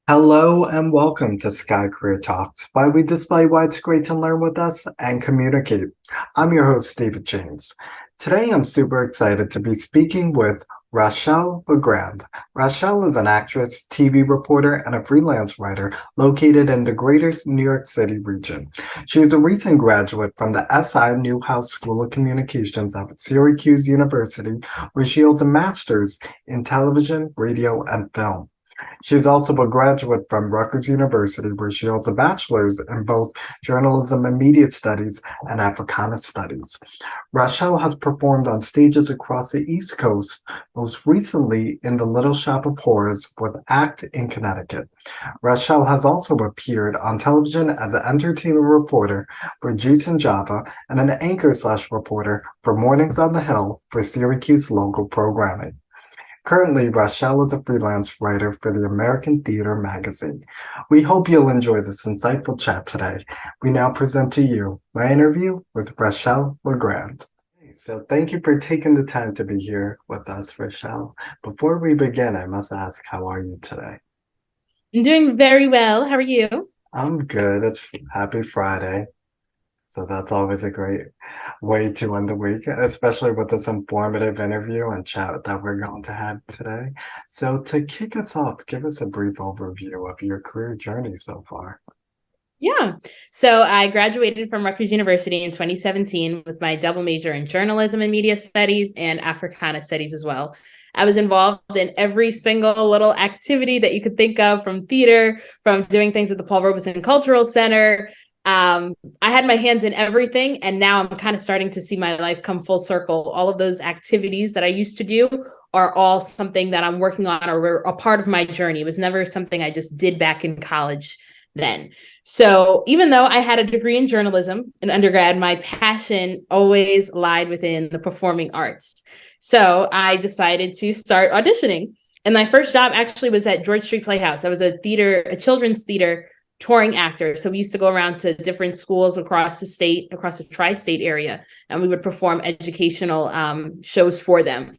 Hello and welcome to Sky Career Talks, why we display why it's great to learn with us and communicate. I'm your host, David James. Today, I'm super excited to be speaking with Rachelle LeGrand. Rachelle is an actress, TV reporter, and a freelance writer located in the greater New York City region. She is a recent graduate from the SI Newhouse School of Communications at Syracuse University, where she holds a master's in television, radio, and film. She is also a graduate from Rutgers University, where she holds a bachelor's in both journalism and media studies and Africana studies. Rachelle has performed on stages across the East Coast, most recently in The Little Shop of Horrors with ACT in Connecticut. Rachelle has also appeared on television as an entertainment reporter for Juice and Java and an anchor/reporter for Mornings on the Hill for Syracuse local programming. Currently, Rachelle is a freelance writer for the American Theater magazine. We hope you'll enjoy this insightful chat today. We now present to you my interview with Rachelle LeGrand. So thank you for taking the time to be here with us, Rachelle. Before we begin, I must ask, how are you today? I'm doing very well. How are you? I'm good. It's Happy Friday. So that's always a great way to end the week, especially with this informative interview and chat that we're going to have today. So to kick us off, give us a brief overview of your career journey so far. Yeah. So I graduated from Rutgers University in 2017 with my double major in journalism and media studies and Africana studies as well. I was involved in every single little activity that you could think of, from theater, from doing things at the Paul Robeson Cultural Center. I had my hands in everything, and now I'm kind of starting to see my life come full circle. All of those activities that I used to do are all something that I'm working on or were a part of my journey. It was never something I just did back in college then. So even though I had a degree in journalism in undergrad, my passion always lied within the performing arts. So I decided to start auditioning. And my first job actually was at George Street Playhouse. I was a children's theater touring actor. So we used to go around to different schools across the state, across the tri-state area, and we would perform educational shows for them.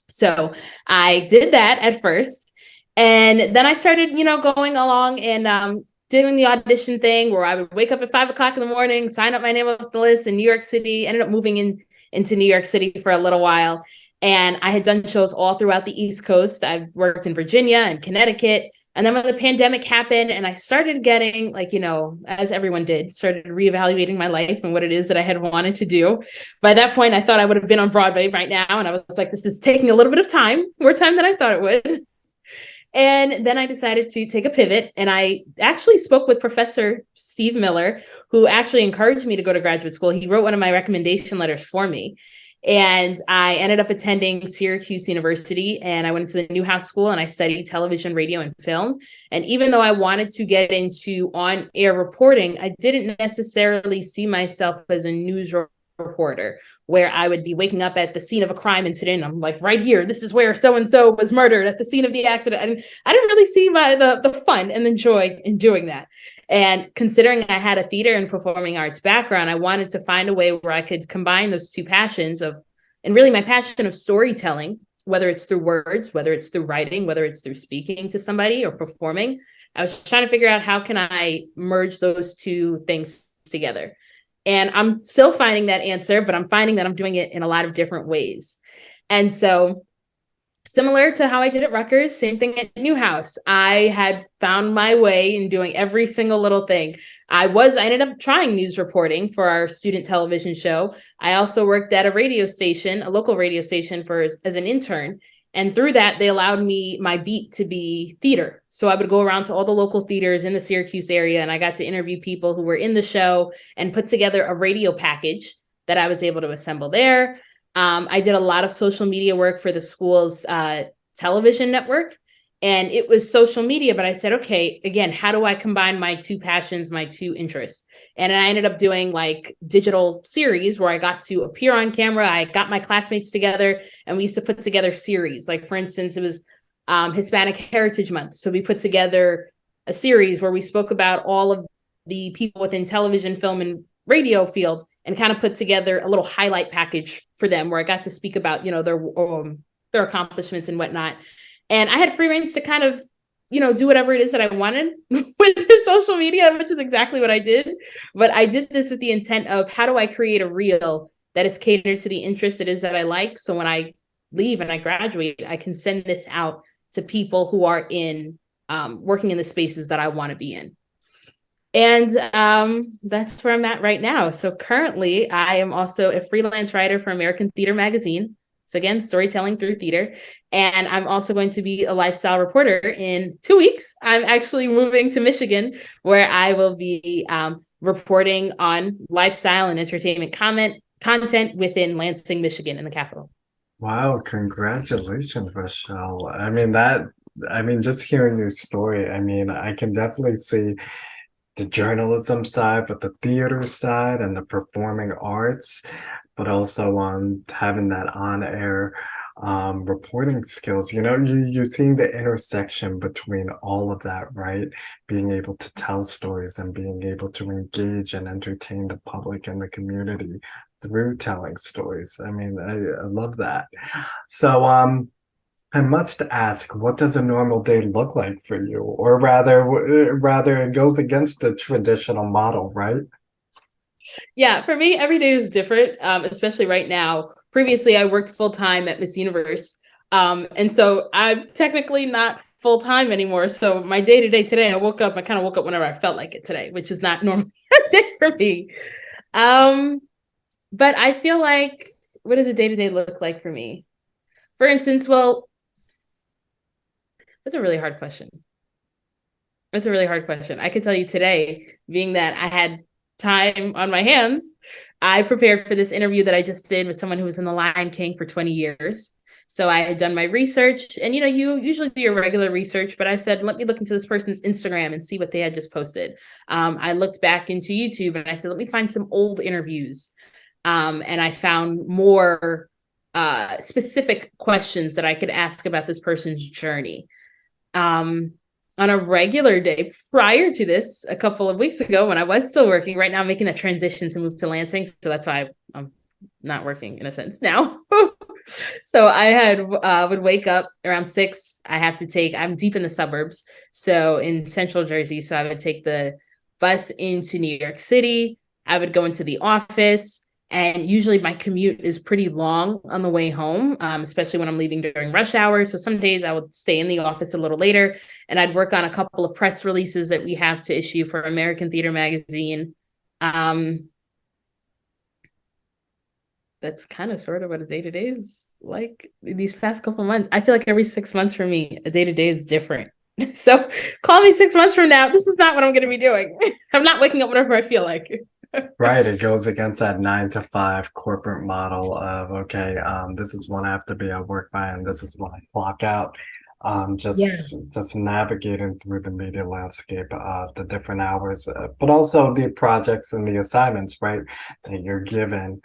So I did that at first. And then I started, going along and doing the audition thing where I would wake up at 5 o'clock in the morning, sign up my name off the list in New York City, ended up moving into New York City for a little while. And I had done shows all throughout the East Coast. I worked in Virginia and Connecticut. And then when the pandemic happened and I started getting, as everyone did, started reevaluating my life and what it is that I had wanted to do. By that point, I thought I would have been on Broadway right now. And I was like, this is taking a little bit of time, more time than I thought it would. And then I decided to take a pivot. And I actually spoke with Professor Steve Miller, who actually encouraged me to go to graduate school. He wrote one of my recommendation letters for me. And I ended up attending Syracuse University, and I went to the Newhouse School and I studied television, radio, and film. And even though I wanted to get into on-air reporting, I didn't necessarily see myself as a news reporter where I would be waking up at the scene of a crime incident. I'm like, right here, this is where so-and-so was murdered at the scene of the accident. And I didn't really see the fun and the joy in doing that. And considering I had a theater and performing arts background, I wanted to find a way where I could combine those two passions and really my passion of storytelling, whether it's through words, whether it's through writing, whether it's through speaking to somebody or performing. I was trying to figure out how can I merge those two things together. And I'm still finding that answer, but I'm finding that I'm doing it in a lot of different ways. And so similar to how I did at Rutgers, same thing at Newhouse. I had found my way in doing every single little thing. I ended up trying news reporting for our student television show. I also worked at a radio station, a local radio station as an intern. And through that, they allowed me my beat to be theater. So I would go around to all the local theaters in the Syracuse area, and I got to interview people who were in the show and put together a radio package that I was able to assemble there. I did a lot of social media work for the school's television network, and it was social media. But I said, okay, again, how do I combine my two passions, my two interests? And I ended up doing like digital series where I got to appear on camera. I got my classmates together and we used to put together series. Like, for instance, it was Hispanic Heritage Month. So we put together a series where we spoke about all of the people within television, film, and radio field and kind of put together a little highlight package for them where I got to speak about, their accomplishments and whatnot. And I had free reigns to kind of do whatever it is that I wanted with the social media, which is exactly what I did. But I did this with the intent of, how do I create a reel that is catered to the interests it is that I like? So when I leave and I graduate, I can send this out to people who are in working in the spaces that I want to be in. And that's where I'm at right now. So currently, I am also a freelance writer for American Theater Magazine. So again, storytelling through theater. And I'm also going to be a lifestyle reporter in 2 weeks. I'm actually moving to Michigan, where I will be reporting on lifestyle and entertainment content within Lansing, Michigan, in the capital. Wow, congratulations, Rachelle. I mean, just hearing your story, I mean, I can definitely see the journalism side, but the theater side and the performing arts, but also on having that on-air reporting skills. You're seeing the intersection between all of that, right? Being able to tell stories and being able to engage and entertain the public and the community through telling stories. I mean, I love that. So, I must ask, what does a normal day look like for you? Or rather, it goes against the traditional model, right? Yeah, for me, every day is different, especially right now. Previously, I worked full time at Miss Universe. And so I'm technically not full time anymore. So my day to day today, I kind of woke up whenever I felt like it today, which is not normally a day for me. Um, but I feel like, what does a day to day look like for me? For instance, well, that's a really hard question. That's a really hard question. I could tell you today, being that I had time on my hands, I prepared for this interview that I just did with someone who was in the Lion King for 20 years. So I had done my research, and you usually do your regular research, but I said, let me look into this person's Instagram and see what they had just posted. I looked back into YouTube and I said, let me find some old interviews. And I found more specific questions that I could ask about this person's journey. On a regular day prior to this, a couple of weeks ago when I was still working, right now I'm making a transition to move to Lansing. So that's why I'm not working in a sense now. So I had would wake up around 6. I'm deep in the suburbs. So in central Jersey. So I would take the bus into New York City. I would go into the office. And usually my commute is pretty long on the way home, especially when I'm leaving during rush hour. So some days I would stay in the office a little later, and I'd work on a couple of press releases that we have to issue for American Theater Magazine. That's kind of sort of what a day-to-day is like these past couple of months. I feel like every 6 months for me, a day-to-day is different. So call me 6 months from now. This is not what I'm going to be doing. I'm not waking up whenever I feel like. Right, it goes against that 9 to 5 corporate model of, okay, this is when I have to be at work by and this is when I clock out. Yeah. Just navigating through the media landscape of the different hours, but also the projects and the assignments, right, that you're given,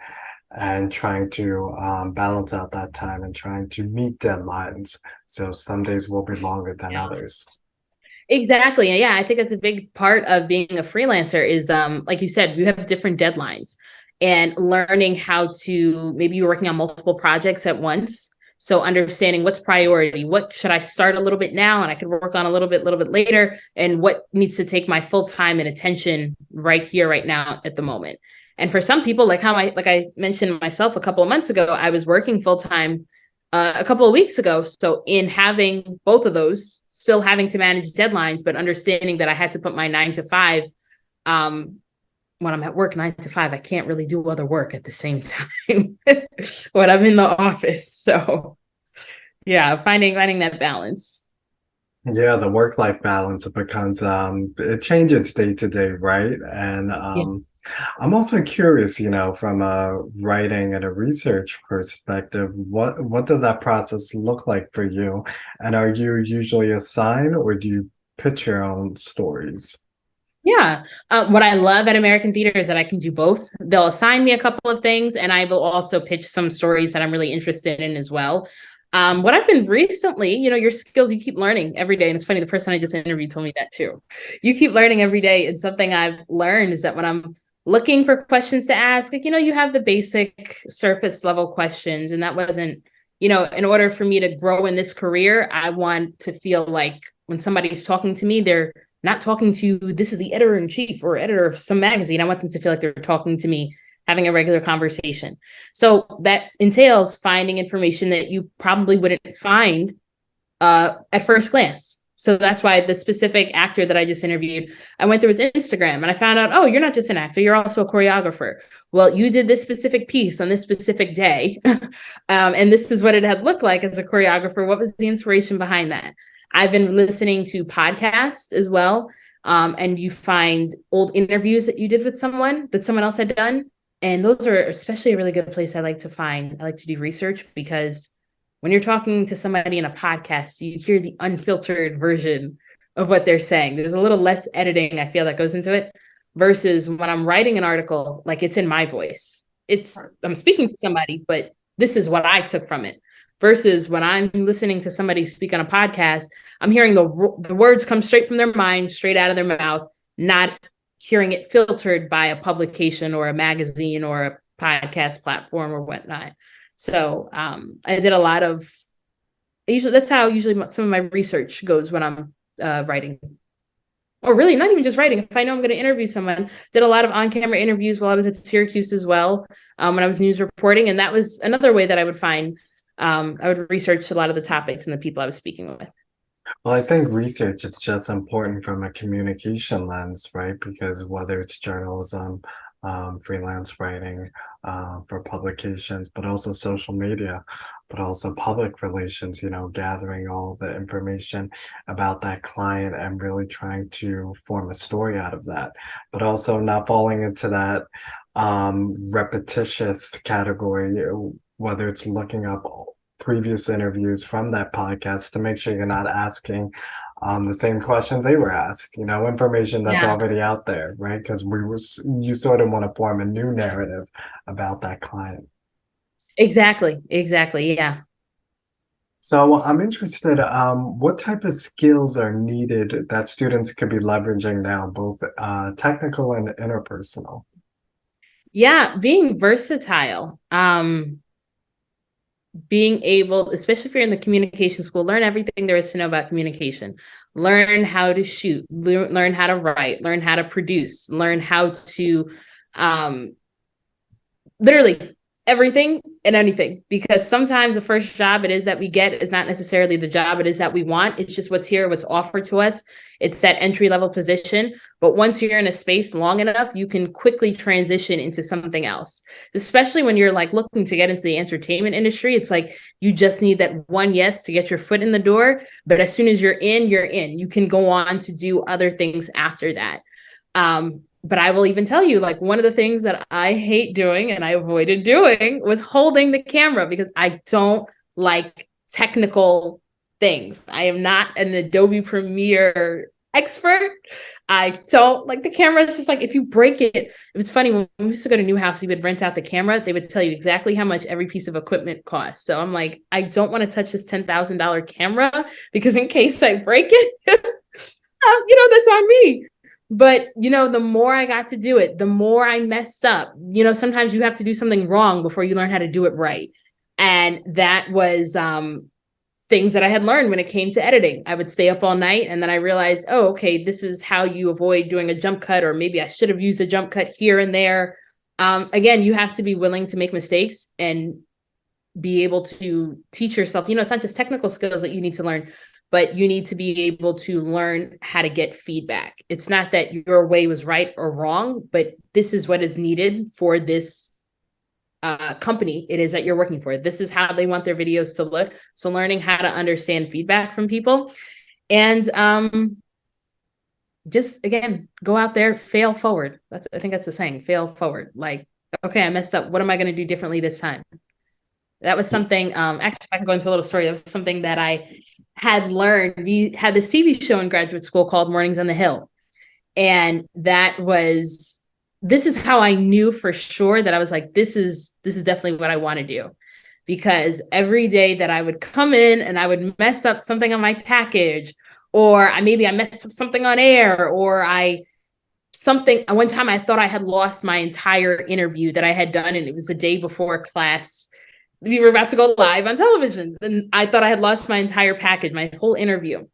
and trying to balance out that time and trying to meet deadlines. So some days will be longer than others. Exactly. Yeah, I think that's a big part of being a freelancer is like you said, you have different deadlines, and learning how to, maybe you're working on multiple projects at once. So understanding what's priority, what should I start a little bit now and I could work on a little bit later, and what needs to take my full time and attention right here, right now at the moment. And for some people, like I mentioned myself a couple of months ago, I was working full time a couple of weeks ago. So in having both of those, still having to manage deadlines, but understanding that I had to put my 9 to 5, when I'm at work 9 to 5, I can't really do other work at the same time when I'm in the office. So yeah, finding that balance. Yeah, the work-life balance, it becomes it changes day to day, right? And Yeah. I'm also curious, from a writing and a research perspective, what does that process look like for you? And are you usually assigned or do you pitch your own stories? Yeah. What I love at American Theater is that I can do both. They'll assign me a couple of things, and I will also pitch some stories that I'm really interested in as well. What I've been recently, your skills, you keep learning every day. And it's funny, the person I just interviewed told me that too. You keep learning every day. And something I've learned is that when I'm looking for questions to ask, like, you have the basic surface level questions. And that wasn't, in order for me to grow in this career, I want to feel like when somebody's talking to me, they're not talking to, this is the editor-in-chief or editor of some magazine. I want them to feel like they're talking to me, having a regular conversation. So that entails finding information that you probably wouldn't find at first glance. So that's why the specific actor that I just interviewed, I went through his Instagram and I found out, oh, you're not just an actor, you're also a choreographer. Well, you did this specific piece on this specific day. And this is what it had looked like as a choreographer. What was the inspiration behind that? I've been listening to podcasts as well. And you find old interviews that you did with someone that someone else had done. And those are especially a really good place I like to find. I like to do research because when you're talking to somebody in a podcast, you hear the unfiltered version of what they're saying. There's a little less editing, I feel, that goes into it, versus when I'm writing an article, like it's in my voice. I'm speaking to somebody, but this is what I took from it. Versus when I'm listening to somebody speak on a podcast, I'm hearing the words come straight from their mind, straight out of their mouth, not hearing it filtered by a publication or a magazine or a podcast platform or whatnot. So I did a lot of, that's how usually some of my research goes when I'm writing. Or really not even just writing. If I know I'm going to interview someone, did a lot of on-camera interviews while I was at Syracuse as well, when I was news reporting. And that was another way that I would find, I would research a lot of the topics and the people I was speaking with. Well, I think research is just important from a communication lens, right? Because whether it's journalism, freelance writing, for publications, but also social media, but also public relations, gathering all the information about that client and really trying to form a story out of that, but also not falling into that repetitious category, whether it's looking up previous interviews from that podcast to make sure you're not asking the same questions they were asked, information that's already out there, right? Because you sort of want to form a new narrative about that client. Exactly. Yeah. So I'm interested, what type of skills are needed that students could be leveraging now, both technical and interpersonal? Yeah, being versatile. Being able, especially if you're in the communication school, learn everything there is to know about communication. Learn how to shoot, learn how to write, learn how to produce, learn how to literally everything and anything, because sometimes the first job it is that we get is not necessarily the job it is that we want. It's just what's here, what's offered to us. It's that entry-level position. But once you're in a space long enough, you can quickly transition into something else, especially when you're like looking to get into the entertainment industry. It's like you just need that one yes to get your foot in the door. But as soon as you're in, you can go on to do other things after that. But I will even tell you, like, one of the things that I hate doing and I avoided doing was holding the camera, because I don't like technical things. I am not an Adobe Premiere expert. I don't like the camera. It's just like, if you break it, it was funny when we used to go to New House, you would rent out the camera. They would tell you exactly how much every piece of equipment costs. So I'm like, I don't want to touch this $10,000 camera, because in case I break it, that's on me. But, the more I got to do it, the more I messed up. Sometimes you have to do something wrong before you learn how to do it right. And that was things that I had learned when it came to editing. I would stay up all night, and then I realized, oh, okay, this is how you avoid doing a jump cut, or maybe I should have used a jump cut here and there. Again, you have to be willing to make mistakes and be able to teach yourself. It's not just technical skills that you need to learn, but you need to be able to learn how to get feedback. It's not that your way was right or wrong, but this is what is needed for this company it is that you're working for. This is how they want their videos to look. So learning how to understand feedback from people, and just, again, go out there, fail forward. I think that's the saying, fail forward. Like, okay, I messed up. What am I going to do differently this time? That was something, actually, I can go into a little story. That was something that I had learned. We had this TV show in graduate school called Mornings on the Hill. And this is how I knew for sure that I was like, this is definitely what I want to do. Because every day that I would come in and I would mess up something on my package, or maybe I messed up something on air, or one time I thought I had lost my entire interview that I had done, and it was the day before class. We were about to go live on television, and I thought I had lost my entire package, my whole interview.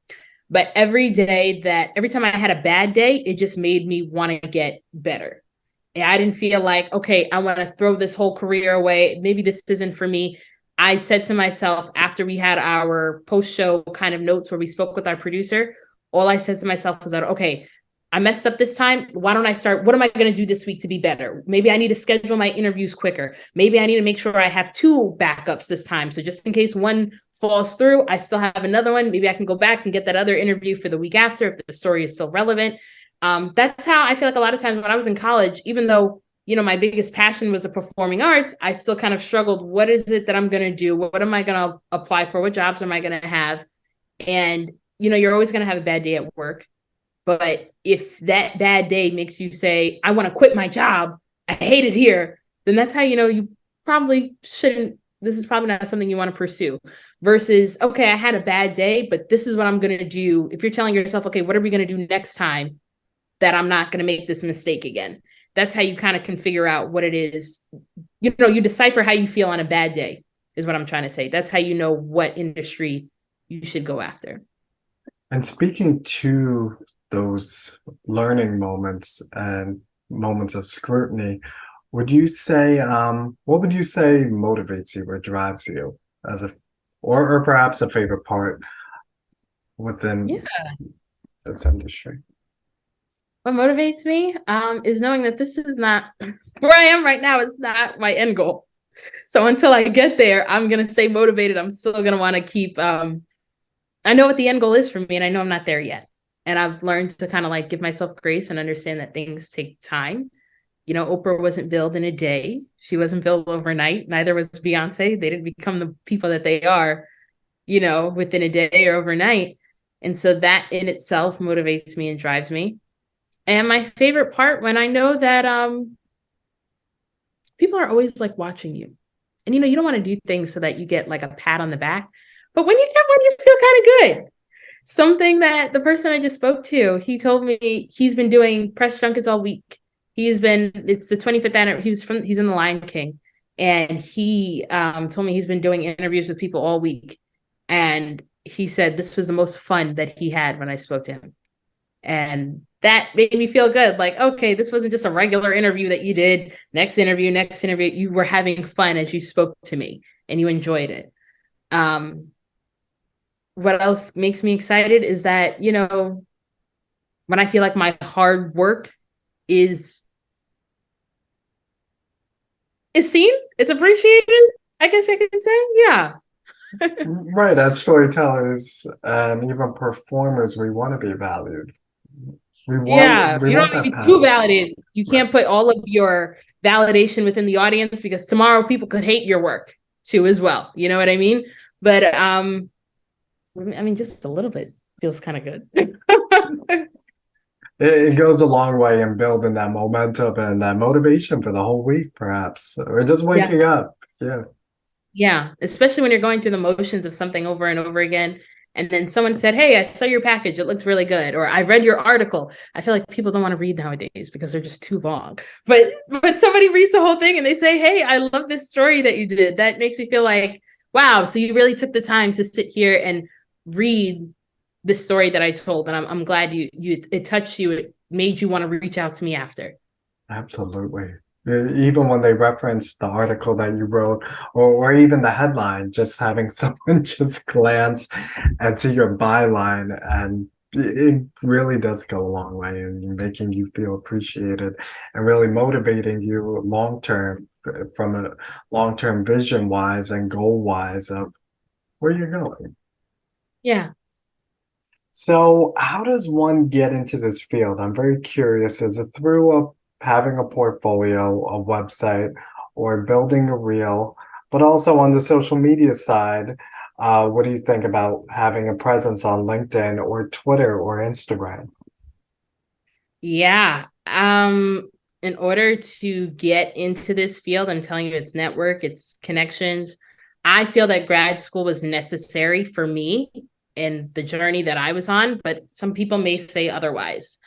But every time I had a bad day, it just made me want to get better. And I didn't feel like, okay, I want to throw this whole career away. Maybe this isn't for me. I said to myself after we had our post-show kind of notes where we spoke with our producer, all I said to myself was that, okay, I messed up this time. Why don't I start? What am I going to do this week to be better? Maybe I need to schedule my interviews quicker. Maybe I need to make sure I have 2 backups this time. So just in case one falls through, I still have another one. Maybe I can go back and get that other interview for the week after if the story is still relevant. That's how I feel like a lot of times when I was in college, even though, my biggest passion was the performing arts, I still kind of struggled. What is it that I'm going to do? What am I going to apply for? What jobs am I going to have? And, you're always going to have a bad day at work. But if that bad day makes you say, I want to quit my job, I hate it here, then that's how you probably shouldn't. This is probably not something you want to pursue versus, okay, I had a bad day, but this is what I'm going to do. If you're telling yourself, okay, what are we going to do next time that I'm not going to make this mistake again? That's how you kind of can figure out what it is. You decipher how you feel on a bad day is what I'm trying to say. That's how you know what industry you should go after. And speaking to those learning moments and moments of scrutiny, what would you say motivates you or drives you or perhaps a favorite part within this industry? What motivates me is knowing that this is not where I am right now. Is not my end goal. So until I get there, I'm going to stay motivated. I'm still going to want to keep, I know what the end goal is for me, and I know I'm not there yet. And I've learned to kind of like give myself grace and understand that things take time. Oprah wasn't built in a day. She wasn't built overnight. Neither was Beyonce. They didn't become the people that they are, within a day or overnight. And so that in itself motivates me and drives me. And my favorite part when I know that people are always like watching you. And you don't want to do things so that you get like a pat on the back. But when you get one, you feel kind of good. Something that the person I just spoke to, he told me he's been doing press junkets all week. It's the 25th anniversary. He's in The Lion King. And he told me he's been doing interviews with people all week. And he said this was the most fun that he had when I spoke to him. And that made me feel good. Like, okay, this wasn't just a regular interview that you did. Next interview. You were having fun as you spoke to me and you enjoyed it. What else makes me excited is that, when I feel like my hard work is seen, it's appreciated, I guess I can say. Yeah. Right. As storytellers and even performers, we want to be valued. You don't want to be too validated. You can't put all of your validation within the audience because tomorrow people could hate your work too as well. You know what I mean? But just a little bit feels kind of good. It goes a long way in building that momentum and that motivation for the whole week, perhaps, or just waking up. Yeah. Yeah. Especially when you're going through the motions of something over and over again. And then someone said, hey, I saw your package. It looks really good. Or I read your article. I feel like people don't want to read nowadays because they're just too long. But somebody reads the whole thing and they say, hey, I love this story that you did. That makes me feel like, wow, so you really took the time to sit here and read the story that I told. And I'm glad it touched you. It made you want to reach out to me after. Absolutely. Even when they reference the article that you wrote or even the headline, just having someone just glance into your byline, and it really does go a long way in making you feel appreciated and really motivating you long-term from a long-term vision wise and goal wise of where you're going. Yeah. So how does one get into this field? I'm very curious. Is it through having a portfolio, a website, or building a reel? But also on the social media side, what do you think about having a presence on LinkedIn or Twitter or Instagram? Yeah. In order to get into this field, I'm telling you, it's network, it's connections. I feel that grad school was necessary for me in the journey that I was on, but some people may say otherwise.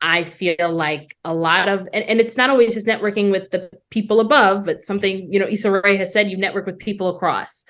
I feel like a lot of, and it's not always just networking with the people above, but something, Issa Rae has said, you network with people across.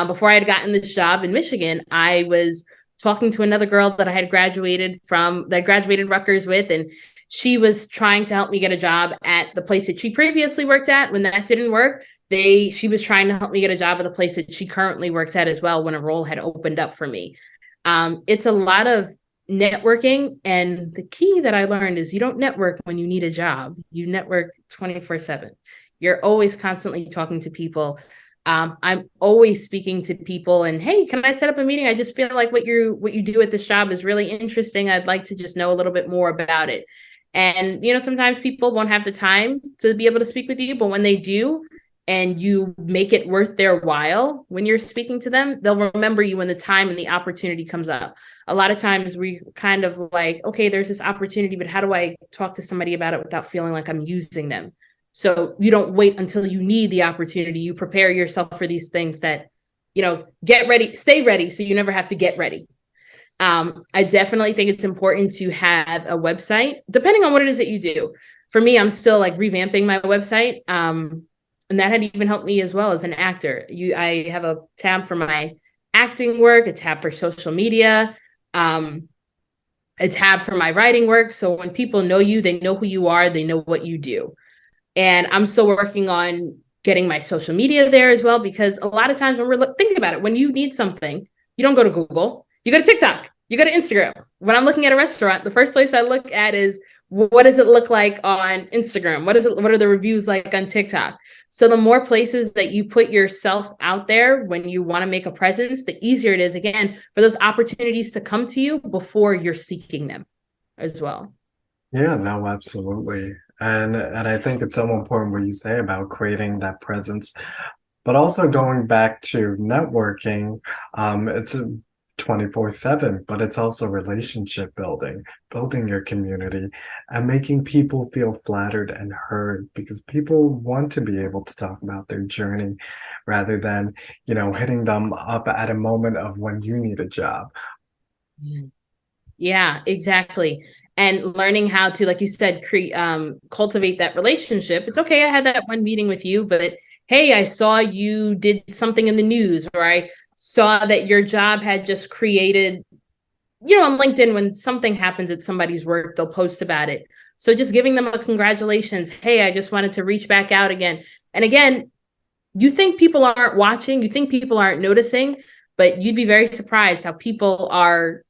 Before I had gotten this job in Michigan, I was talking to another girl that I graduated Rutgers with, and she was trying to help me get a job at the place that she previously worked at. When that didn't work, she was trying to help me get a job at the place that she currently works at as well when a role had opened up for me. It's a lot of networking, and the key that I learned is you don't network when you need a job. You network 24/7. You're always constantly talking to people. I'm always speaking to people and, hey, can I set up a meeting? I just feel like what you do at this job is really interesting. I'd like to just know a little bit more about it. And, sometimes people won't have the time to be able to speak with you, but when they do, and you make it worth their while when you're speaking to them, they'll remember you when the time and the opportunity comes up. A lot of times we kind of like, okay, there's this opportunity, but how do I talk to somebody about it without feeling like I'm using them? So you don't wait until you need the opportunity. You prepare yourself for these things that, get ready, stay ready, so you never have to get ready. I definitely think it's important to have a website, depending on what it is that you do. For me, I'm still like revamping my website. And that had even helped me as well as an actor. I have a tab for my acting work, a tab for social media, a tab for my writing work. So when people know you, they know who you are, they know what you do. And I'm still working on getting my social media there as well, because a lot of times when we're thinking about it, when you need something, you don't go to Google, you go to TikTok, you go to Instagram. When I'm looking at a restaurant, the first place I look at is, what does it look like on Instagram? What are the reviews like on TikTok? So the more places that you put yourself out there when you want to make a presence, the easier it is, again, for those opportunities to come to you before you're seeking them as well. Yeah, no, absolutely. And I think it's so important what you say about creating that presence, but also going back to networking. It's a 24/7, but it's also relationship building your community and making people feel flattered and heard, because people want to be able to talk about their journey rather than, hitting them up at a moment of when you need a job. Yeah, exactly. And learning how to, like you said, cultivate that relationship. It's okay, I had that one meeting with you, but hey, I saw you did something in the news, or I saw that your job had just created, on LinkedIn, when something happens at somebody's work, they'll post about it. So just giving them a congratulations. Hey, I just wanted to reach back out again. And again, you think people aren't watching, you think people aren't noticing, but you'd be very surprised how people are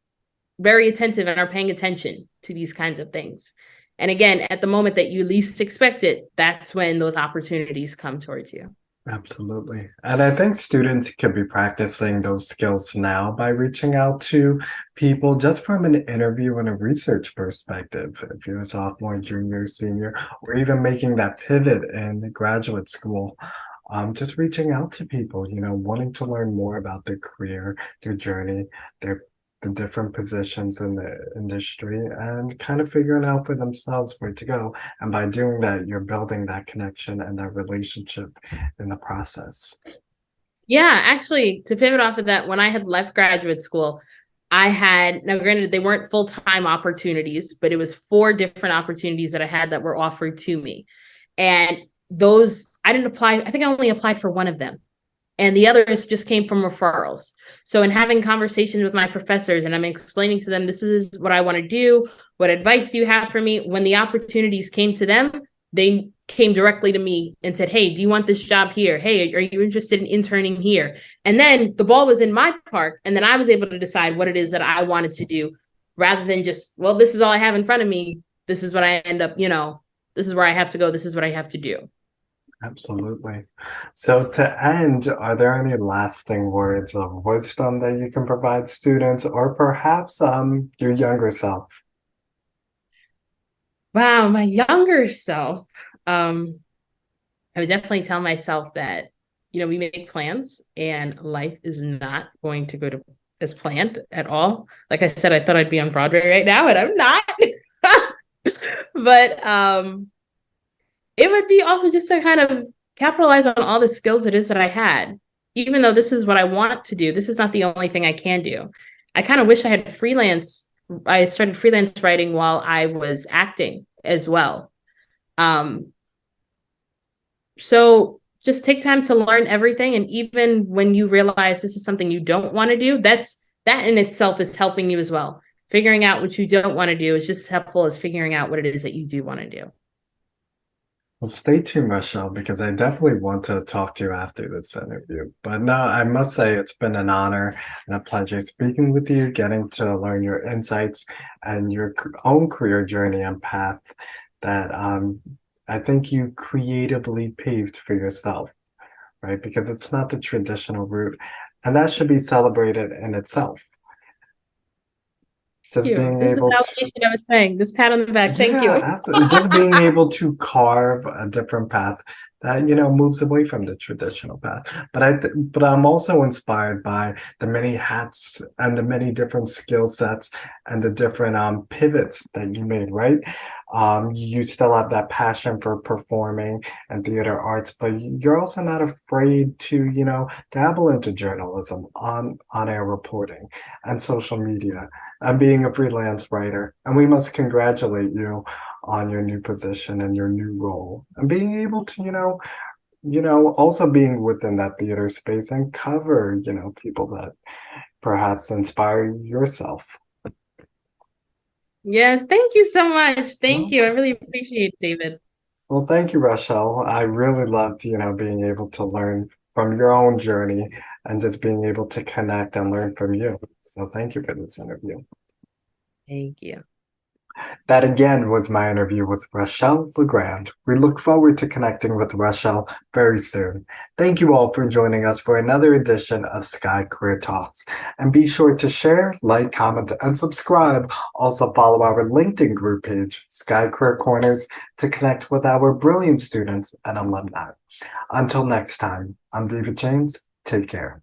very attentive and are paying attention to these kinds of things. And again, at the moment that you least expect it, that's when those opportunities come towards you. Absolutely. And I think students could be practicing those skills now by reaching out to people just from an interview and a research perspective. If you're a sophomore, junior, senior, or even making that pivot in graduate school, just reaching out to people, wanting to learn more about their career, their journey, the different positions in the industry, and kind of figuring out for themselves where to go. And by doing that, you're building that connection and that relationship in the process. Yeah, actually, to pivot off of that, when I had left graduate school, now granted, they weren't full-time opportunities, but it was 4 different opportunities that I had that were offered to me. And those, I didn't apply, I think I only applied for one of them. And the others just came from referrals. So in having conversations with my professors, and I'm explaining to them, this is what I want to do, what advice do you have for me? When the opportunities came to them, they came directly to me and said, hey, do you want this job here? Hey, are you interested in interning here? And then the ball was in my park. And then I was able to decide what it is that I wanted to do, rather than just, well, this is all I have in front of me. This is what I end up, this is where I have to go. This is what I have to do. Absolutely. So to end, are there any lasting words of wisdom that you can provide students, or perhaps your younger self? Wow, my younger self. I would definitely tell myself that, we make plans and life is not going to go to as planned at all. Like I said, I thought I'd be on Broadway right now, and I'm not. But it would be also just to kind of capitalize on all the skills it is that I had. Even though this is what I want to do, this is not the only thing I can do. I kind of wish I started freelance writing while I was acting as well. So just take time to learn everything. And even when you realize this is something you don't want to do, that's that in itself is helping you as well. Figuring out what you don't want to do is just as helpful as figuring out what it is that you do want to do. Well, stay tuned, Rachelle, because I definitely want to talk to you after this interview. But no, I must say it's been an honor and a pleasure speaking with you, getting to learn your insights and your own career journey and path that I think you creatively paved for yourself, right? Because it's not the traditional route, and that should be celebrated in itself. Thank Just you. being This is the able to validation I was saying. This pat on the back. Thank Yeah, you. absolutely. Just being able to carve a different path that, moves away from the traditional path. But I'm also inspired by the many hats and the many different skill sets and the different pivots that you made, right? You still have that passion for performing and theater arts, but you're also not afraid to, dabble into journalism, on air reporting and social media and being a freelance writer. And we must congratulate you on your new position and your new role and being able to, also being within that theater space and cover, people that perhaps inspire yourself. Yes, thank you so much. Thank Well, you. I really appreciate it, David. well, thank you, Rachelle. I really loved, being able to learn from your own journey and just being able to connect and learn from you. So thank you for this interview. Thank you. That again was my interview with Rachelle LeGrand. We look forward to connecting with Rachelle very soon. Thank you all for joining us for another edition of Sky Career Talks. And be sure to share, like, comment, and subscribe. Also follow our LinkedIn group page, Sky Career Corners, to connect with our brilliant students and alumni. Until next time, I'm David James. Take care.